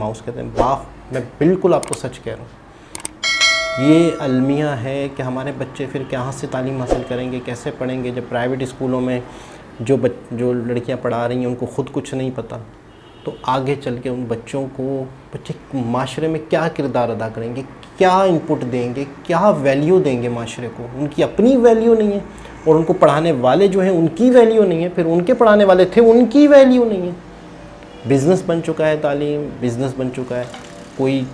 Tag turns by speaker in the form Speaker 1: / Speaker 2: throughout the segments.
Speaker 1: Mouse कहते हैं। मैं बिल्कुल आपको सच कह रहा हूँ, ये अलमिया है कि हमारे बच्चे फिर कहाँ से तालीम हासिल करेंगे, कैसे पढ़ेंगे, जब प्राइवेट स्कूलों में जो लड़कियाँ पढ़ा रही हैं उनको ख़ुद कुछ नहीं पता, तो आगे चल के उन बच्चे माशरे में क्या किरदार अदा करेंगे, क्या इनपुट देंगे, क्या वैल्यू देंगे माशरे को। उनकी अपनी वैल्यू नहीं है और उनको पढ़ाने वाले जो हैं उनकी वैल्यू नहीं है, फिर उनके पढ़ाने वाले थे उनकी वैल्यू नहीं है। बिज़नेस बन चुका है तालीम, बिज़नेस बन चुका है, कोई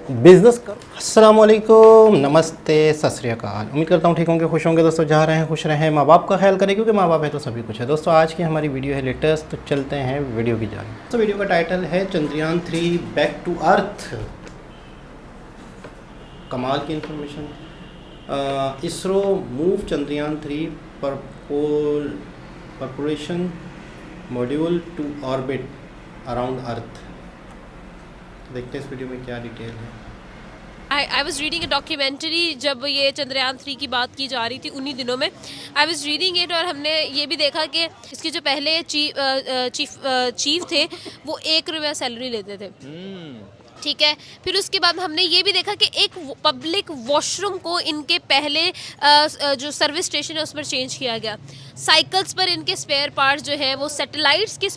Speaker 1: बिज़नेस कर। अस्सलाम वालेकुम, नमस्ते, सत श्री अकाल। उम्मीद करता हूँ ठीक होंगे, खुश होंगे दोस्तों। जहाँ रहें खुश रहें, माँ बाप का ख्याल करें, क्योंकि माँ बाप है तो सभी कुछ है। दोस्तों आज की हमारी वीडियो है लेटेस्ट, तो चलते हैं वीडियो की जानिब। तो वीडियो का टाइटल है चंद्रयान 3 बैक टू अर्थ। कमाल की information, ISRO move Chandrayaan 3 propulsion module to orbit around earth. देखते हैं इस वीडियो में क्या डिटेल है।
Speaker 2: I was reading a documentary जब ये चंद्रयान 3 की बात की जा रही थी उन्हीं दिनों में। I was reading it और हमने ये भी देखा कि इसके जो पहले चीफ थे वो ₹1 सैलरी लेते थे। ठीक है, फिर उसके बाद हमने ये भी देखा कि एक पब्लिक वॉशरूम को इनके पहले जो सर्विस स्टेशन है उस पर चेंज किया गया। साइकिल्स पर इनके स्पेयर पार्ट्स जो है वो सैटेलाइट्स के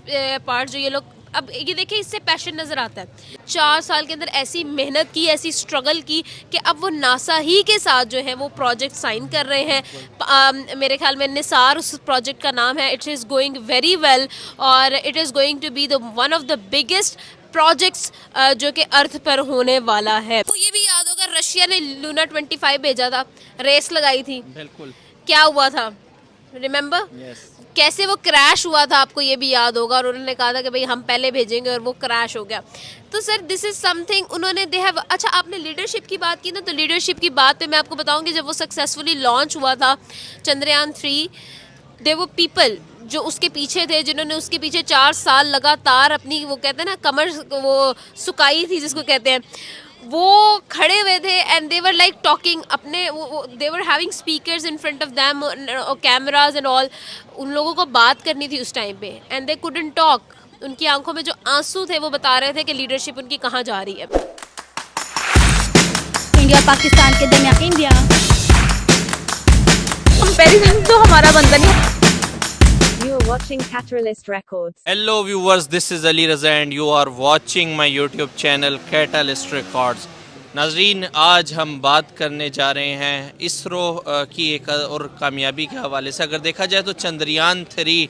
Speaker 2: पार्ट्स जो ये लोग, अब ये देखिए इससे पैशन नज़र आता है। 4 साल के अंदर ऐसी मेहनत की, ऐसी स्ट्रगल की कि अब वो नासा ही के साथ जो है वो प्रोजेक्ट साइन कर रहे हैं। मेरे ख्याल में निसार उस प्रोजेक्ट का नाम है। It is going very well और it is going to be the one of the biggest projects जो कि अर्थ पर होने वाला है। तो ये भी याद होगा, रशिया ने लूना 25 भेजा था, रेस लगाई थी। बिल्कुल, क्या हुआ था रिमेंबर? कैसे वो क्रैश हुआ था, आपको ये भी याद होगा। और उन्होंने कहा था कि भाई हम पहले भेजेंगे और वो क्रैश हो गया। तो सर दिस इज़ समथिंग उन्होंने दे हैव। अच्छा, आपने लीडरशिप की बात की ना, तो लीडरशिप की बात पे मैं आपको बताऊंगी, जब वो सक्सेसफुली लॉन्च हुआ था चंद्रयान 3, दे वो पीपल जो उसके पीछे थे, जिन्होंने उसके पीछे 4 साल लगातार अपनी वो कहते हैं ना कमर वो सुकाई थी जिसको कहते हैं, वो खड़े हुए थे and they were like talking अपने they were having speakers in front of them, cameras and all. उन लोगों को बात करनी थी उस टाइम पे एंड दे कुडंट टॉक। उनकी आंखों में जो आंसू थे वो बता रहे थे कि लीडरशिप उनकी कहाँ जा रही है।
Speaker 3: इंडिया पाकिस्तान के दरमियान इंडिया
Speaker 2: कंपैरिजन तो हमारा बनता नहीं।
Speaker 4: You are watching Catalyst Records.
Speaker 5: Hello viewers, this is Ali Raza and you are watching my YouTube channel Catalyst Records. नाजरीन, आज हम बात करने जा रहे हैं इसरो की एक और कामयाबी के हवाले से। अगर देखा जाए तो चंद्रयान 3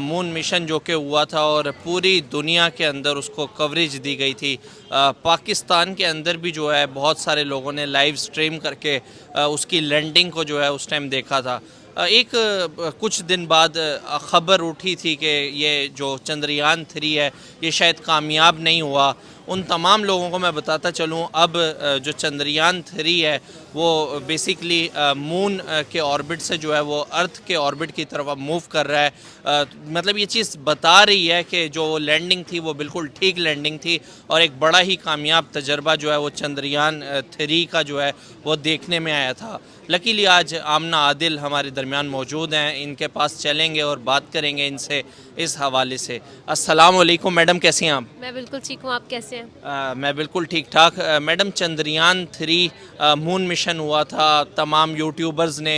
Speaker 5: मून मिशन जो कि हुआ था और पूरी दुनिया के अंदर उसको कवरेज दी गई थी। पाकिस्तान के अंदर भी जो है बहुत सारे लोगों ने लाइव स्ट्रीम करके उसकी लैंडिंग को जो है उस टाइम देखा था। कुछ दिन बाद ख़बर उठी थी कि ये जो चंद्रयान 3 है ये शायद कामयाब नहीं हुआ। उन तमाम लोगों को मैं बताता चलूँ, अब जो चंद्रयान 3 है वो बेसिकली मून के ऑर्बिट से जो है वो अर्थ के ऑर्बिट की तरफ अब मूव कर रहा है। मतलब ये चीज़ बता रही है कि जो लैंडिंग थी वो बिल्कुल ठीक लैंडिंग थी और एक बड़ा ही कामयाब तजर्बा जो है वो चंद्रयान 3 का जो है वो देखने में आया था। लकीली आज आमना आदिल हमारे दरमियान मौजूद हैं, इनके पास चलेंगे और बात करेंगे इनसे इस हवाले से। अस्सलाम वालेकुम मैडम, कैसी हैं आप?
Speaker 2: मैं बिल्कुल ठीक हूँ, आप कैसे हैं?
Speaker 5: मैं बिल्कुल ठीक ठाक। मैडम, चंद्रयान 3 मून मिशन हुआ था, तमाम यूट्यूबर्स ने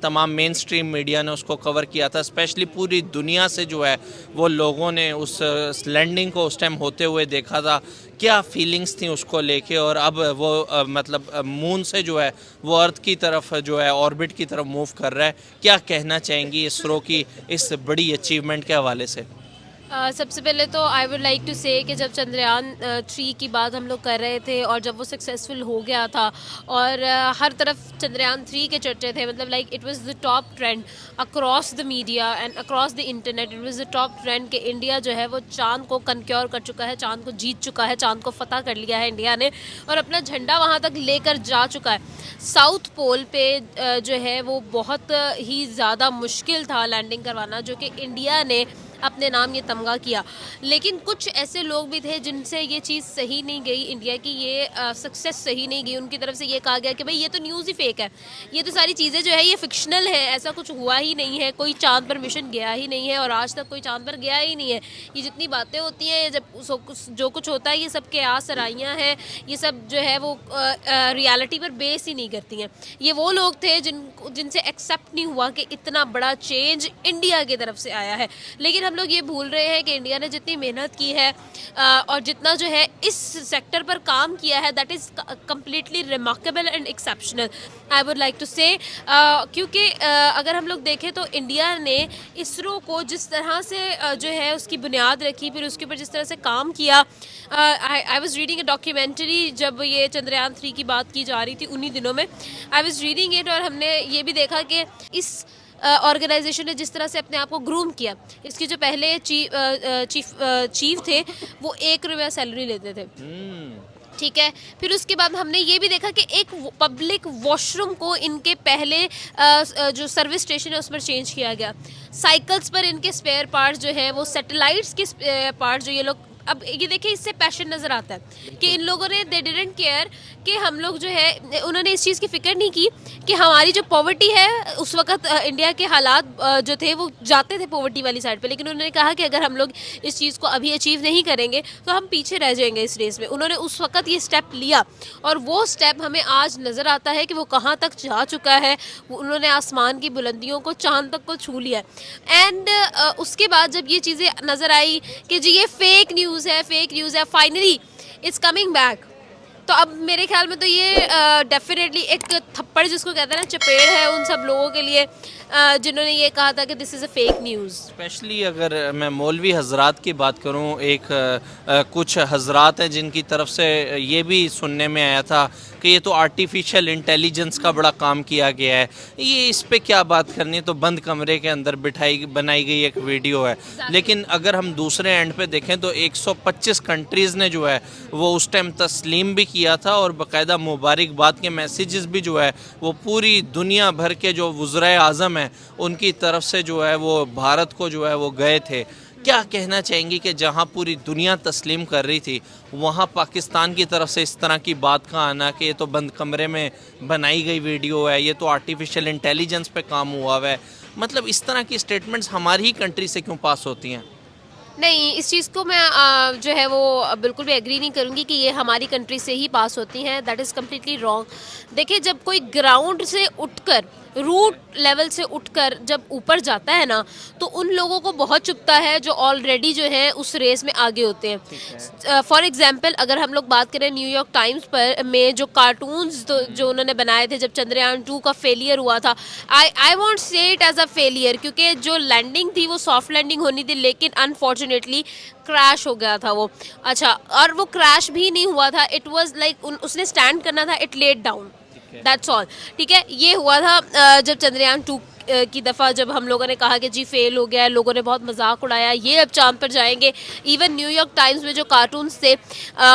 Speaker 5: तमाम मेन स्ट्रीम मीडिया ने उसको कवर किया था। स्पेशली पूरी दुनिया से जो है वो लोगों ने उस लैंडिंग को उस टाइम होते हुए देखा था। क्या फीलिंग्स थी उसको लेके? और अब वो मतलब मून से जो है वो अर्थ की तरफ जो है ऑर्बिट की तरफ मूव कर रहा है। क्या कहना चाहेंगी इसरो की इस बड़ी अचीवमेंट के हवाले से?
Speaker 2: सबसे पहले तो आई वुड लाइक टू से कि जब चंद्रयान 3 की बात हम लोग कर रहे थे और जब वो सक्सेसफुल हो गया था और हर तरफ चंद्रयान 3 के चर्चे थे, मतलब like it was the top trend across the media and across the internet. It was the top trend कि इंडिया जो है वो चांद को कनक्योर कर चुका है, चांद को जीत चुका है, चांद को फतह कर लिया है इंडिया ने और अपना झंडा वहाँ तक लेकर जा चुका है। साउथ पोल पे जो है वो बहुत ही ज़्यादा मुश्किल था लैंडिंग करवाना, जो कि इंडिया ने अपने नाम ये तमगा किया। लेकिन कुछ ऐसे लोग भी थे जिनसे ये चीज़ सही नहीं गई, इंडिया की ये सक्सेस सही नहीं गई, उनकी तरफ से ये कहा गया कि भाई ये तो न्यूज़ ही फेक है, ये तो सारी चीज़ें जो है ये फिक्शनल है, ऐसा कुछ हुआ ही नहीं है, कोई चाँद पर मिशन गया ही नहीं है और आज तक कोई चाँद पर गया ही नहीं है। ये जितनी बातें होती हैं, जब जो कुछ होता है ये सब के आसराइयाँ हैं, ये सब जो है वो रियलिटी पर बेस ही नहीं करती हैं। ये वो लोग थे जिनसे एक्सेप्ट नहीं हुआ कि इतना बड़ा चेंज इंडिया की तरफ से आया है। लेकिन हम लोग ये भूल रहे हैं कि इंडिया ने जितनी मेहनत की है और जितना जो है इस सेक्टर पर काम किया है, that is completely remarkable and exceptional, I would like to say. क्योंकि अगर हम लोग देखें तो इंडिया ने इसरो को जिस तरह से जो है उसकी बुनियाद रखी, फिर उसके ऊपर जिस तरह से काम किया। I was reading A documentary जब ये चंद्रयान 3 की बात की जा रही थी उन्हीं दिनों में, आई वॉज रीडिंग इट, और हमने ये भी देखा कि इस ऑर्गेनाइजेशन ने जिस तरह से अपने आप को ग्रूम किया। इसके जो पहले चीफ थे वो ₹1 सैलरी लेते थे, ठीक है। फिर उसके बाद हमने ये भी देखा कि एक पब्लिक वॉशरूम को इनके पहले जो सर्विस स्टेशन है उस पर चेंज किया गया। साइकिल्स पर इनके स्पेयर पार्ट्स जो है वो सैटेलाइट्स के पार्ट्स जो ये लोग, अब ये देखिए इससे पैशन नज़र आता है कि इन लोगों ने दे डिडंट केयर कि हम लोग जो है, उन्होंने इस चीज़ की फ़िक्र नहीं की कि हमारी जो पॉवर्टी है उस वक्त इंडिया के हालात जो थे वो जाते थे पॉवर्टी वाली साइड पे, लेकिन उन्होंने कहा कि अगर हम लोग इस चीज़ को अभी अचीव नहीं करेंगे तो हम पीछे रह जाएंगे इस रेस में। उन्होंने उस वक्त ये स्टेप लिया और वो स्टेप हमें आज नज़र आता है कि वो कहाँ तक जा चुका है। उन्होंने आसमान की बुलंदियों को, चाँद तक को छू लिया। एंड उसके बाद जब ये चीज़ें नज़र आई कि जी ये फेक न्यूज़ है, फाइनली इट्स कमिंग बैक, तो अब मेरे ख्याल में तो ये डेफिनेटली एक थप्पड़ जिसको कहते हैं ना, चपेड़ है उन सब लोगों के लिए जिन्होंने ये कहा था कि this is a fake news.
Speaker 5: Specially अगर मैं मौलवी हजरात की बात करूं, एक कुछ हजरात हैं जिनकी तरफ से ये भी सुनने में आया था कि ये तो आर्टिफिशियल इंटेलिजेंस का बड़ा काम किया गया है, ये इस पे क्या बात करनी है, तो बंद कमरे के अंदर बनाई गई एक वीडियो है। लेकिन अगर हम दूसरे एंड पे देखें तो 125 कंट्रीज़ ने जो है वो उस टाइम तस्लीम भी किया था और बाकायदा मुबारकबाद के मैसेजेस भी जो है वो पूरी दुनिया भर के जो वज़राए आज़म हैं उनकी तरफ से जो है वो भारत को जो है वो गए थे। क्या कहना चाहेंगी कि जहां पूरी दुनिया तस्लीम कर रही थी वहां पाकिस्तान की तरफ से इस तरह की बात का आना कि ये तो बंद कमरे में बनाई गई वीडियो है, ये तो आर्टिफिशियल इंटेलिजेंस पे काम हुआ है, मतलब इस तरह की स्टेटमेंट्स हमारी ही कंट्री से क्यों पास होती हैं?
Speaker 2: नहीं, इस चीज़ को मैं जो है वो बिल्कुल भी एग्री नहीं करूँगी कि ये हमारी कंट्री से ही पास होती हैं, दैट इज़ कम्प्लीटली रॉन्ग। देखिए, जब कोई ग्राउंड से उठकर, रूट लेवल से उठकर जब ऊपर जाता है ना, तो उन लोगों को बहुत चुभता है जो ऑलरेडी जो है उस रेस में आगे होते हैं। फॉर एग्जांपल अगर हम लोग बात करें न्यूयॉर्क टाइम्स पर में जो कार्टून्स जो उन्होंने बनाए थे जब चंद्रयान 2 का फेलियर हुआ था, आई वॉन्ट से इट एज अ फेलियर, क्योंकि जो लैंडिंग थी वो सॉफ्ट लैंडिंग होनी थी, लेकिन अनफॉर्चुनेटली क्रैश हो गया था वो। अच्छा, और वो क्रैश भी नहीं हुआ था, इट वॉज लाइक उसने स्टैंड करना था, it laid down, that's all. ठीक है, ये हुआ था जब चंद्रयान 2 की दफ़ा जब हम लोगों ने कहा कि जी फेल हो गया है, लोगों ने बहुत मजाक उड़ाया, ये अब चांद पर जाएंगे। इवन न्यूयॉर्क टाइम्स में जो कार्टून्स थे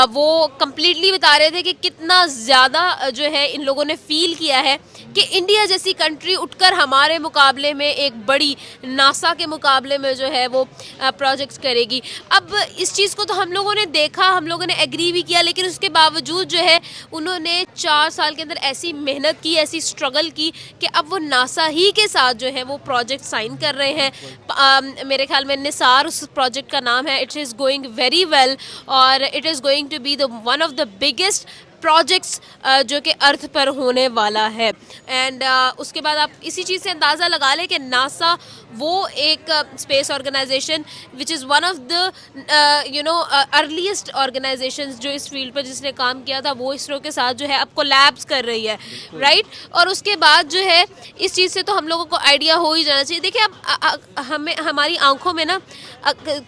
Speaker 2: वो कम्प्लीटली बता रहे थे कि कितना ज़्यादा जो है इन लोगों ने फील किया है कि इंडिया जैसी कंट्री उठकर हमारे मुकाबले में एक बड़ी नासा के मुकाबले में जो है वो प्रोजेक्ट्स करेगी। अब इस चीज़ को तो हम लोगों ने देखा, हम लोगों ने एग्री भी किया, लेकिन उसके बावजूद जो है उन्होंने 4 साल के अंदर ऐसी मेहनत की, ऐसी स्ट्रगल की कि अब वो नासा ही के साथ जो है वो प्रोजेक्ट साइन कर रहे हैं। मेरे ख्याल में निसार उस प्रोजेक्ट का नाम है। It is going very well और it is going to be the one of the biggest projects जो कि अर्थ पर होने वाला है। एंड उसके बाद आप इसी चीज़ से अंदाज़ा लगा लें कि नासा वो एक space organisation which is one of the earliest organisations जो इस फील्ड पर जिसने काम किया था, वो इसरो के साथ जो है अब कोलैब्स कर रही है, राइट। और उसके बाद जो है इस चीज़ से तो हम लोगों को आइडिया हो ही जाना चाहिए। देखिए, अब हमें हमारी आंखों में ना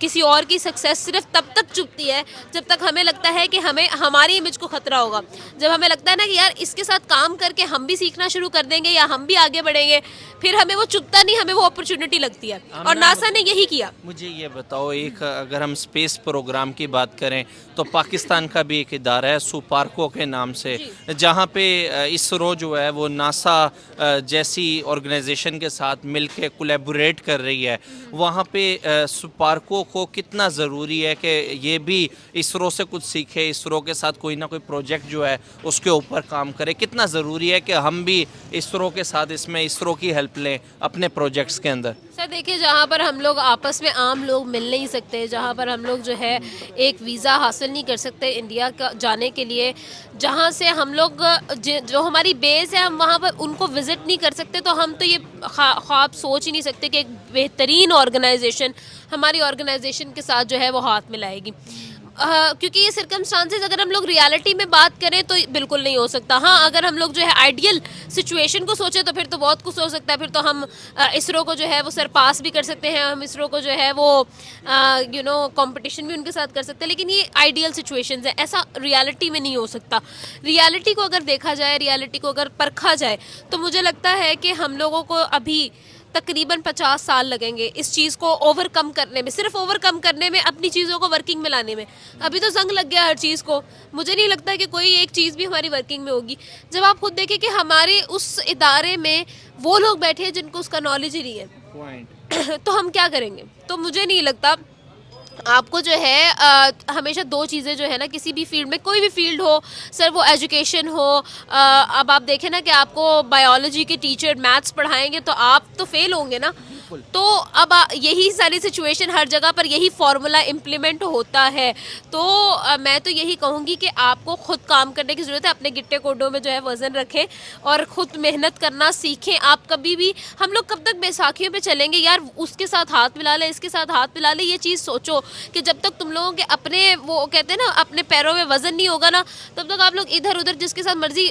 Speaker 2: किसी और की सक्सेस सिर्फ तब तक चुभती है जब तक हमें लगता है कि हमें हमारी इमेज को खतरा होगा। जब हमें लगता है ना कि यार इसके साथ काम करके हम भी सीखना शुरू कर देंगे या हम भी आगे बढ़ेंगे, फिर हमें वो चुभता नहीं, हमें वो अपॉर्चुनिटी लगती है। और नासा ने यही किया।
Speaker 5: मुझे ये बताओ, एक अगर हम स्पेस प्रोग्राम की बात करें तो पाकिस्तान का भी एक इदारा है सुपार्को के नाम से, जहाँ पे इसरो जो है वो नासा जैसी ऑर्गेनाइजेशन के साथ मिलके कोलैबोरेट कर रही है। वहाँ पे सुपार्को को कितना ज़रूरी है कि ये भी इसरो से कुछ सीखे, इसरो के साथ कोई ना कोई प्रोजेक्ट जो है उसके ऊपर काम करे? कितना ज़रूरी है कि हम भी इसरो के साथ इसमें इसरो की हेल्प लें अपने प्रोजेक्ट्स के अंदर?
Speaker 2: सर देखिए, जहाँ पर हम लोग आपस में आम लोग मिल नहीं सकते, जहाँ पर हम लोग जो है एक वीज़ा हासिल नहीं कर सकते इंडिया का जाने के लिए, जहाँ से हम लोग जो हमारी बेस है हम वहाँ पर उनको विज़िट नहीं कर सकते, तो हम तो ये ख्वाब सोच ही नहीं सकते कि एक बेहतरीन ऑर्गेनाइजेशन हमारी ऑर्गेनाइजेशन के साथ जो है वो हाथ मिलाएगी। क्योंकि ये सर्कमस्टांसेस अगर हम लोग रियलिटी में बात करें तो बिल्कुल नहीं हो सकता। हाँ, अगर हम लोग जो है आइडियल सिचुएशन को सोचें तो फिर तो बहुत कुछ हो सकता है। फिर तो हम इसरो को जो है वो सरपास भी कर सकते हैं, हम इसरो को जो है वो कंपटीशन भी उनके साथ कर सकते हैं। लेकिन ये आइडियल सिचुएशंस है, ऐसा रियलिटी में नहीं हो सकता। रियलिटी को अगर देखा जाए, रियलिटी को अगर परखा जाए, तो मुझे लगता है कि हम लोगों को अभी तकरीबन 50 साल लगेंगे इस चीज़ को ओवरकम करने में, सिर्फ ओवरकम करने में, अपनी चीज़ों को वर्किंग में लाने में। अभी तो जंग लग गया हर चीज़ को। मुझे नहीं लगता कि कोई एक चीज़ भी हमारी वर्किंग में होगी। जब आप खुद देखें कि हमारे उस इदारे में वो लोग बैठे हैं जिनको उसका नॉलेज ही नहीं है तो हम क्या करेंगे? तो मुझे नहीं लगता। आपको जो है हमेशा दो चीज़ें जो है ना, किसी भी फील्ड में, कोई भी फील्ड हो सर, वो एजुकेशन हो, अब आप देखें ना कि आपको बायोलॉजी के टीचर मैथ्स पढ़ाएंगे तो आप तो फेल होंगे ना। तो अब यही सारी सिचुएशन हर जगह पर यही फार्मूला इम्प्लीमेंट होता है। तो मैं तो यही कहूँगी कि आपको खुद काम करने की ज़रूरत है। अपने गिट्टे कोडों में जो है वज़न रखें और ख़ुद मेहनत करना सीखें। आप कभी भी, हम लोग कब तक बैसाखियों पे चलेंगे यार, उसके साथ हाथ मिला ले, इसके साथ हाथ मिला ले। ये चीज़ सोचो कि जब तक तुम लोगों के अपने, वो कहते हैं ना, अपने पैरों में वज़न नहीं होगा ना, तब तक आप लोग इधर उधर जिसके साथ मर्जी,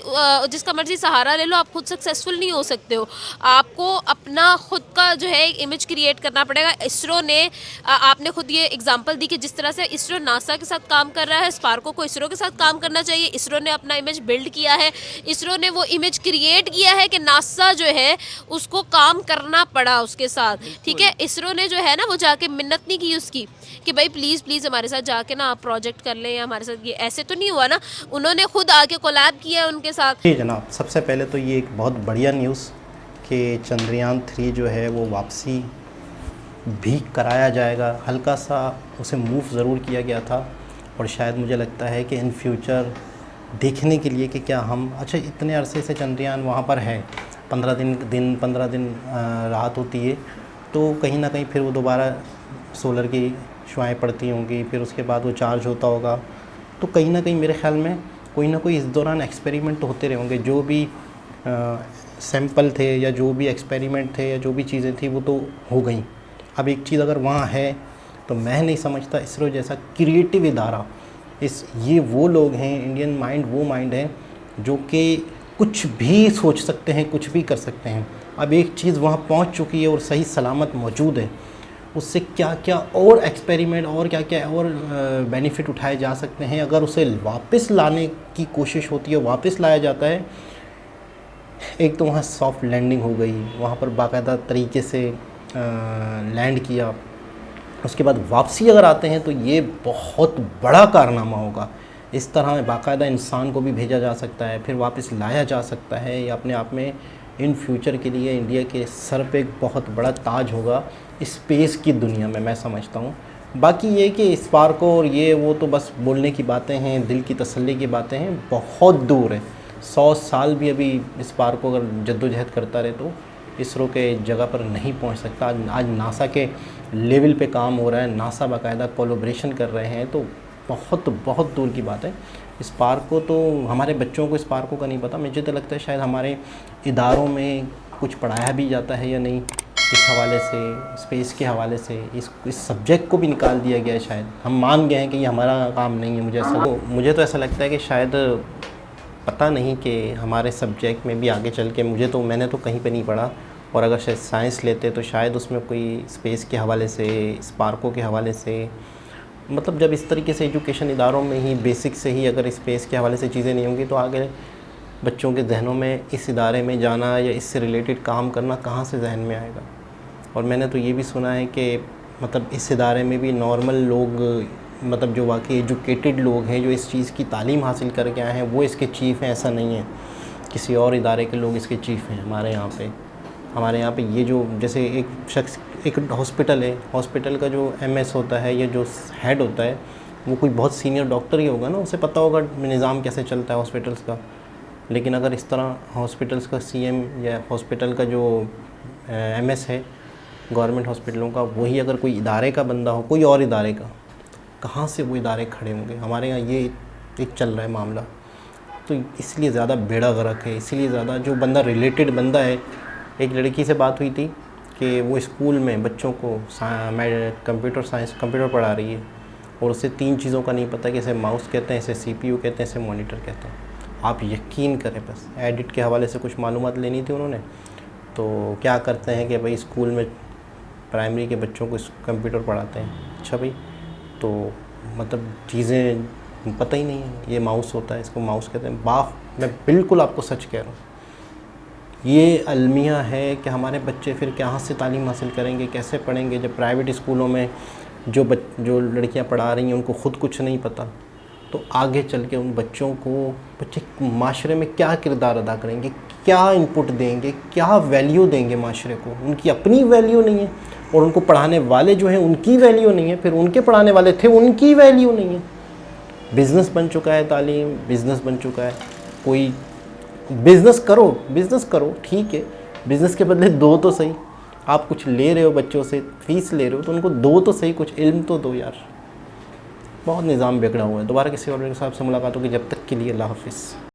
Speaker 2: जिसका मर्जी सहारा ले लो, आप खुद सक्सेसफुल नहीं हो सकते हो। आपको अपना खुद का जो है इमेज क्रिएट करना पड़ेगा। इसरो ने, आपने खुद ये एग्जांपल दी कि जिस तरह से इसरो नासा के साथ काम कर रहा है, स्पार्को को इसरो के साथ काम करना चाहिए। इसरो ने अपना इमेज बिल्ड किया है, इसरो ने वो इमेज क्रिएट किया है कि नासा जो है उसको काम करना पड़ा उसके साथ। ठीक है, इसरो ने जो है ना वो जाके मिन्नत नहीं की उसकी कि भाई प्लीज़ प्लीज़ हमारे साथ जाके ना आप प्रोजेक्ट कर लें या हमारे साथ, ये ऐसे तो नहीं हुआ ना। उन्होंने खुद आके कोलैब किया उनके साथ।
Speaker 1: जी जनाब, सबसे पहले तो ये एक बहुत बढ़िया न्यूज़ कि चंद्रयान 3 जो है वो वापसी भी कराया जाएगा। हल्का सा उसे मूव ज़रूर किया गया था और शायद मुझे लगता है कि इन फ्यूचर देखने के लिए कि क्या हम, अच्छा इतने अरसे से चंद्रयान वहाँ पर है, 15 दिन राहत होती है, तो कहीं ना कहीं फिर वो दोबारा सोलर की शुआएँ पड़ती होंगी, फिर उसके बाद वो चार्ज होता होगा। तो कहीं ना कहीं मेरे ख़्याल में कोई ना कोई इस दौरान एक्सपेरिमेंट तो होते रहेंगे। जो भी सैंपल थे या जो भी एक्सपेरिमेंट थे या जो भी चीज़ें थी वो तो हो गई। अब एक चीज़ अगर वहाँ है तो मैं नहीं समझता इसरो जैसा क्रिएटिव इदारा, ये वो लोग हैं, इंडियन माइंड वो माइंड है जो कि कुछ भी सोच सकते हैं, कुछ भी कर सकते हैं। अब एक चीज़ वहाँ पहुँच चुकी है और सही सलामत मौजूद है, उससे क्या क्या और एक्सपेरिमेंट और क्या क्या और बेनिफिट उठाए जा सकते हैं अगर उसे वापस लाने की कोशिश होती है, वापस लाया जाता है। एक तो वहाँ सॉफ्ट लैंडिंग हो गई, वहाँ पर बाकायदा तरीके से लैंड किया, उसके बाद वापसी अगर आते हैं तो ये बहुत बड़ा कारनामा होगा। इस तरह बाकायदा इंसान को भी भेजा जा सकता है, फिर वापस लाया जा सकता है। ये अपने आप में इन फ्यूचर के लिए इंडिया के सर पे एक बहुत बड़ा ताज होगा स्पेस की दुनिया में, मैं समझता हूँ। बाकी ये कि स्पार्को और ये वो तो बस बोलने की बातें हैं, दिल की तसल्ली की बातें हैं, बहुत दूर है। 100 साल भी अभी स्पार्को अगर जद्दोजहद करता रहे तो इसरो के जगह पर नहीं पहुंच सकता। आज नासा के लेवल पे काम हो रहा है, नासा बाकायदा कोलैबोरेशन कर रहे हैं, तो बहुत बहुत दूर की बात है। स्पार्को तो हमारे बच्चों को स्पार्को का नहीं पता, मुझे तो लगता है शायद हमारे इदारों में कुछ पढ़ाया भी जाता है या नहीं, इस हवाले से, स्पेस के हवाले से इस सब्जेक्ट को भी निकाल दिया गया है। शायद हम मान गए हैं कि ये हमारा काम नहीं है। मुझे तो ऐसा लगता है कि शायद पता नहीं कि हमारे सब्जेक्ट में भी आगे चल के, मैंने तो कहीं पे नहीं पढ़ा, और अगर शायद साइंस लेते तो शायद उसमें कोई स्पेस के हवाले से, स्पार्को के हवाले से मतलब जब इस तरीके से एजुकेशन इदारों में ही बेसिक से ही अगर स्पेस के हवाले से चीज़ें नहीं होंगी तो आगे बच्चों के जहनों में इस इदारे में जाना या इससे रिलेटेड काम करना कहाँ से जहन में आएगा। और मैंने तो ये भी सुना है कि मतलब इस इदारे में भी नॉर्मल लोग, मतलब जो वाकई एजुकेटेड लोग हैं, जो इस चीज़ की तालीम हासिल करके आए हैं, वो इसके चीफ़ हैं, ऐसा नहीं है। किसी और इदारे के लोग इसके चीफ़ हैं। हमारे यहाँ पे ये जो जैसे एक शख्स, एक हॉस्पिटल है, हॉस्पिटल का जो एमएस होता है या जो हेड होता है वो कोई बहुत सीनियर डॉक्टर ही होगा ना, उसे पता होगा निज़ाम कैसे चलता है हॉस्पिटल्स का। लेकिन अगर इस तरह हॉस्पिटल्स का सीएम या हॉस्पिटल का जो एमएस है गवर्नमेंट हॉस्पिटलों का, वही अगर कोई इदारे का बंदा हो, कोई और इदारे का, कहाँ से वो इदारे खड़े होंगे। हमारे यहाँ ये एक चल रहा है मामला, तो इसलिए ज़्यादा बेड़ा गर्क है, इसीलिए ज़्यादा जो बंदा रिलेटेड बंदा है। एक लड़की से बात हुई थी कि वो स्कूल में बच्चों को कंप्यूटर पढ़ा रही है और उसे 3 चीज़ों का नहीं पता कि इसे माउस कहते हैं, इसे CPU कहते हैं, इसे मॉनिटर कहते हैं। आप यकीन करें, बस एडिट के हवाले से कुछ मालूमात लेनी थी उन्होंने, तो क्या करते हैं कि भाई स्कूल में प्राइमरी के बच्चों को कंप्यूटर पढ़ाते हैं। अच्छा भाई, तो मतलब चीज़ें पता ही नहीं है, ये माउस होता है, इसको माउस कहते हैं। मैं बिल्कुल आपको सच कह रहा हूँ, ये अलमिया है कि हमारे बच्चे फिर कहाँ से तालीम हासिल करेंगे, कैसे पढ़ेंगे, जब प्राइवेट स्कूलों में जो लड़कियाँ पढ़ा रही हैं उनको ख़ुद कुछ नहीं पता, तो आगे चल के उन बच्चे माशरे में क्या किरदार अदा करेंगे, क्या इनपुट देंगे, क्या वैल्यू देंगे माशरे को। उनकी अपनी वैल्यू नहीं है और उनको पढ़ाने वाले जो हैं उनकी वैल्यू नहीं है, फिर उनके पढ़ाने वाले थे उनकी वैल्यू नहीं है। बिज़नेस बन चुका है तालीम, बिज़नेस बन चुका है। कोई बिज़नेस करो ठीक है, बिज़नेस के बदले दो तो सही। आप कुछ ले रहे हो बच्चों से, फीस ले रहे हो, तो उनको दो तो सही, कुछ इल्म तो दो यार। बहुत निज़ाम बिगड़ा हुआ है। दोबारा किसी और साहब से मुलाकात होगी, जब तक के लिए अल्लाह हाफ़िज़।